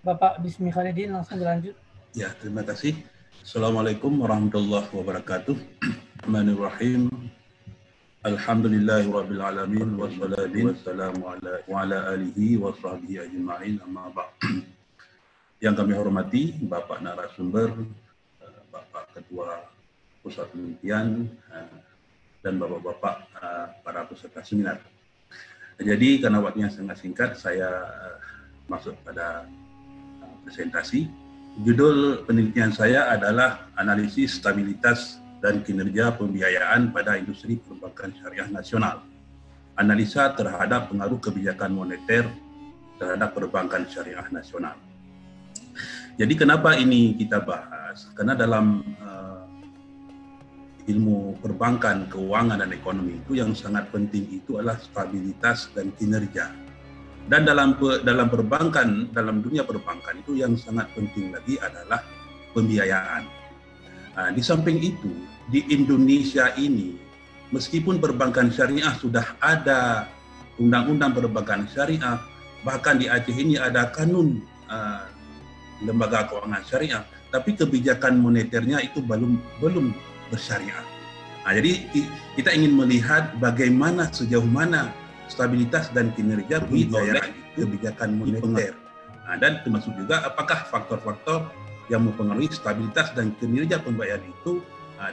Bapak Bismi Khalidin, langsung dilanjut. Ya, terima kasih. Assalamualaikum warahmatullahi wabarakatuh. Bismillahirrahmanirrahim. Alhamdulillahirabbil alamin wassalatu wassalamu ala alihi wa sahbihi ajma'in amma ba'd. Yang kami hormati Bapak narasumber, Bapak Ketua Pusat Penelitian, dan Bapak-bapak para peserta seminar. Jadi karena waktunya sangat singkat, saya masuk pada presentasi. Judul penelitian saya adalah Analisis Stabilitas dan Kinerja Pembiayaan pada Industri Perbankan Syariah Nasional. Analisa terhadap pengaruh kebijakan moneter terhadap perbankan syariah nasional. Jadi kenapa ini kita bahas? Karena dalam ilmu perbankan, keuangan, dan ekonomi itu yang sangat penting itu adalah stabilitas dan kinerja. Dan dalam perbankan, dalam dunia perbankan itu yang sangat penting lagi adalah pembiayaan. Nah, di samping itu, di Indonesia ini, meskipun perbankan syariah sudah ada undang-undang perbankan syariah, bahkan di Aceh ini ada kanun lembaga keuangan syariah, tapi kebijakan moneternya itu belum bersyariah. Nah, jadi kita ingin melihat bagaimana sejauh mana stabilitas dan kinerja pembiayaan kebijakan moneter. Nah, dan termasuk juga apakah faktor-faktor yang mempengaruhi stabilitas dan kinerja pembiayaan itu,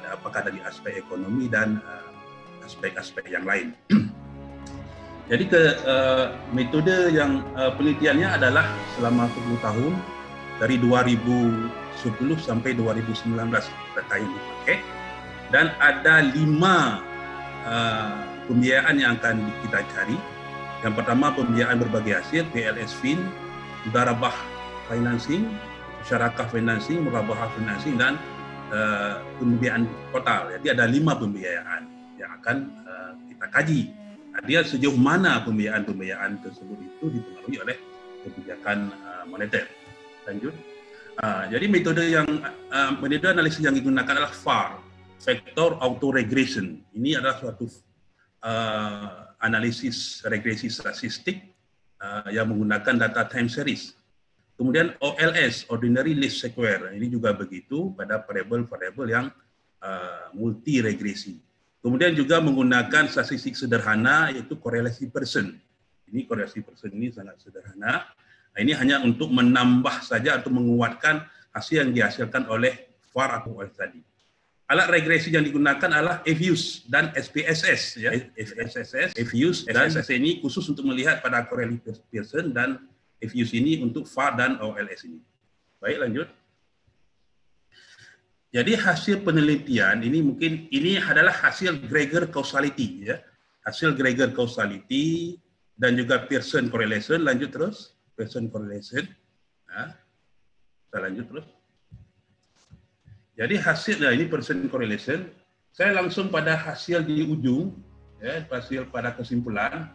apakah dari aspek ekonomi dan aspek-aspek yang lain. Jadi metode yang penelitiannya adalah selama 10 tahun dari 2010 sampai 2019 data yang dipakai. Dan ada 5 pembiayaan yang akan kita cari. Yang pertama pembiayaan berbagai hasil, PLS-FIN, Mudarabah Financing, Musyarakah Financing, Murabahah Financing, dan pembiayaan total. Jadi ada 5 pembiayaan yang akan kita kaji. Nah, dia sejauh mana pembiayaan tersebut itu dipengaruhi oleh kebijakan moneter. Lanjut. Jadi metode analisis yang digunakan adalah FAR, Factor Auto-Regression. Ini adalah suatu analisis regresi statistik yang menggunakan data time series. Kemudian OLS, Ordinary Least Square. Ini juga begitu pada variabel-variabel yang multi regresi. Kemudian juga menggunakan statistik sederhana, yaitu korelasi Pearson. Ini korelasi Pearson ini sangat sederhana. Nah, ini hanya untuk menambah saja atau menguatkan hasil yang dihasilkan oleh FAR atau OLS tadi. Alat regresi yang digunakan adalah FUSE dan SPSS, ya. FUSE dan SPSS ini khusus untuk melihat pada korelasi Pearson, dan FUSE ini untuk FAR dan OLS ini. Baik, lanjut. Jadi hasil penelitian ini adalah hasil Gregor causality, ya. Hasil Gregor causality dan juga Pearson correlation. Lanjut terus. Pearson correlation. Nah, kita lanjut terus. Jadi hasilnya ini Pearson correlation. Saya langsung pada hasil di ujung, ya, hasil pada kesimpulan.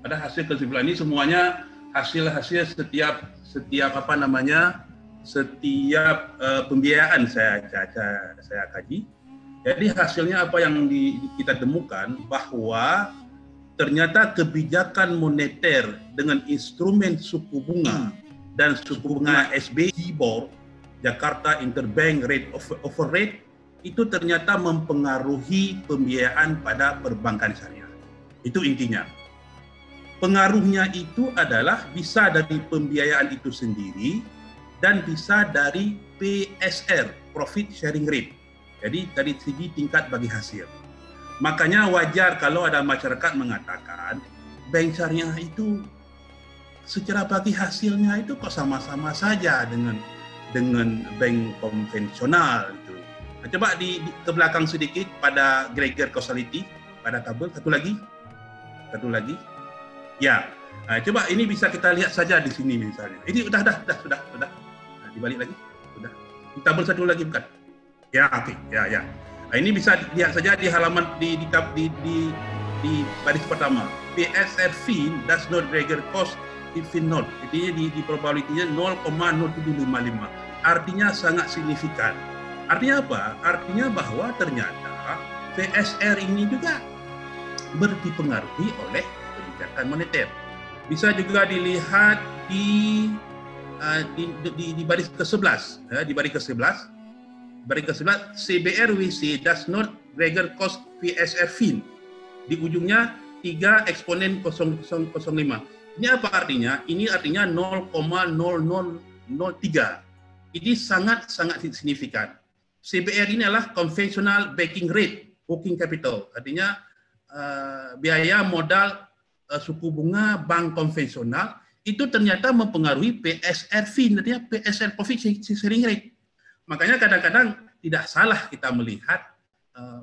Pada hasil kesimpulan ini semuanya hasil-hasil setiap pembiayaan saya kaji. Jadi hasilnya apa yang kita temukan bahwa ternyata kebijakan moneter dengan instrumen suku bunga dan suku bunga SBY Jakarta Interbank Rate Offer Rate itu ternyata mempengaruhi pembiayaan pada perbankan syariah. Itu intinya. Pengaruhnya itu adalah bisa dari pembiayaan itu sendiri dan bisa dari PSR, Profit Sharing Rate. Jadi dari segi tingkat bagi hasil. Makanya wajar kalau ada masyarakat mengatakan bank syariah itu secara bagi hasilnya itu kok sama-sama saja dengan bank konvensional itu. Nah, coba ke belakang sedikit pada Gregor causality pada tabel satu lagi. Ya, nah, coba ini bisa kita lihat saja di sini misalnya. Ini sudah. Nah, dibalik lagi, sudah. Di tabel satu lagi bukan? Ya, oke. Ya. Nah, ini bisa lihat saja di halaman di baris pertama. PSR FIN does not Gregor cost if not. Jadi di probability-nya 0,0755. Artinya sangat signifikan. Artinya apa? Artinya bahwa ternyata PSR ini juga dipengaruhi oleh kebijakan moneter. Bisa juga dilihat di di baris ke-11, di baris ke-11, CBRWC does not trigger cost PSR fin. Di ujungnya 3 eksponen 0005. Ini apa artinya? Ini artinya 0,0003. Ini sangat signifikan. CBR ini adalah conventional backing rate, working capital. Artinya biaya modal suku bunga bank konvensional itu ternyata mempengaruhi PSR fin, artinya PSR profit sharing rate. Makanya kadang-kadang tidak salah kita melihat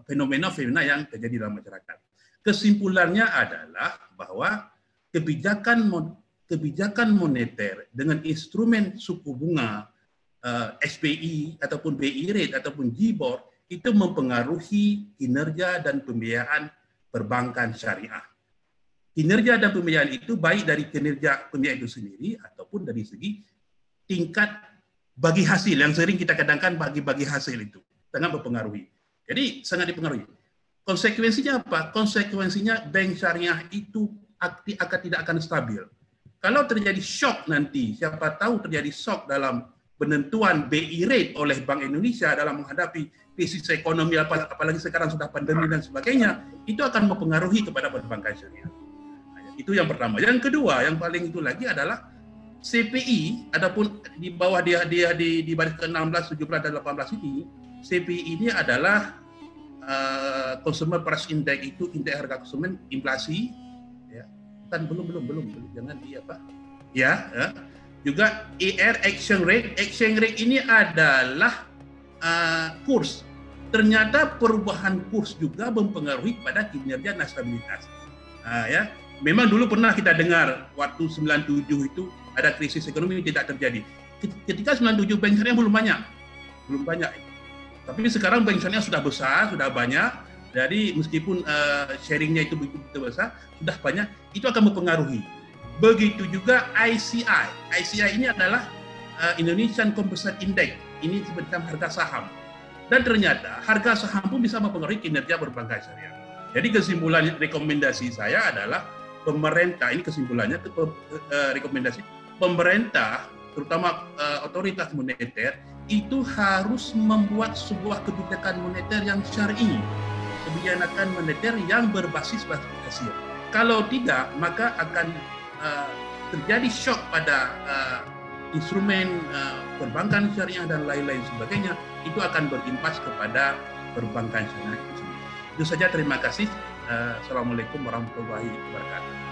fenomena-fenomena yang terjadi dalam masyarakat. Kesimpulannya adalah bahwa kebijakan moneter dengan instrumen suku bunga SBI ataupun BI rate ataupun GBOR itu mempengaruhi kinerja dan pembiayaan perbankan syariah. Kinerja dan pembiayaan itu baik dari kinerja pembiayaan itu sendiri ataupun dari segi tingkat bagi hasil yang sering kita kadangkan bagi hasil itu sangat mempengaruhi. Jadi sangat dipengaruhi. Konsekuensinya apa? Konsekuensinya bank syariah itu tidak akan stabil. Kalau terjadi shock nanti, siapa tahu terjadi shock dalam penentuan BI rate oleh Bank Indonesia dalam menghadapi krisis ekonomi, apalagi sekarang sudah pandemi dan sebagainya, itu akan mempengaruhi kepada perbankan syariah. Itu yang pertama. Yang kedua, yang paling itu lagi adalah CPI, adapun di bawah dia di baris ke-16, 17 dan 18 ini, CPI ini adalah Consumer Price Index, itu indeks harga konsumen, inflasi, ya. Kan belum, jangan dia Pak. Ya. Juga ER exchange rate ini adalah kurs. Ternyata perubahan kurs juga mempengaruhi pada kinerja dan stabilitas. Ya. Memang dulu pernah kita dengar waktu 97 itu ada krisis ekonomi tidak terjadi. Ketika 97 bank syariah belum banyak. Tapi sekarang bank syariah sudah besar, sudah banyak. Jadi meskipun sharingnya itu begitu besar, sudah banyak, itu akan mempengaruhi. Begitu juga ICI. ICI ini adalah Indonesian Composite Index. Ini semacam harga saham. Dan ternyata harga saham pun bisa mempengaruhi kinerja perbankan syariah. Jadi kesimpulan rekomendasi saya adalah pemerintah, ini kesimpulannya, rekomendasi pemerintah, terutama otoritas moneter, itu harus membuat sebuah kebijakan moneter yang syar'i, kebijakan moneter yang berbasis hasil. Kalau tidak, maka akan terjadi shock pada instrumen perbankan syariah dan lain-lain sebagainya, itu akan berimbas kepada perbankan syariah itu sendiri. Itu saja, terima kasih. Assalamualaikum warahmatullahi wabarakatuh.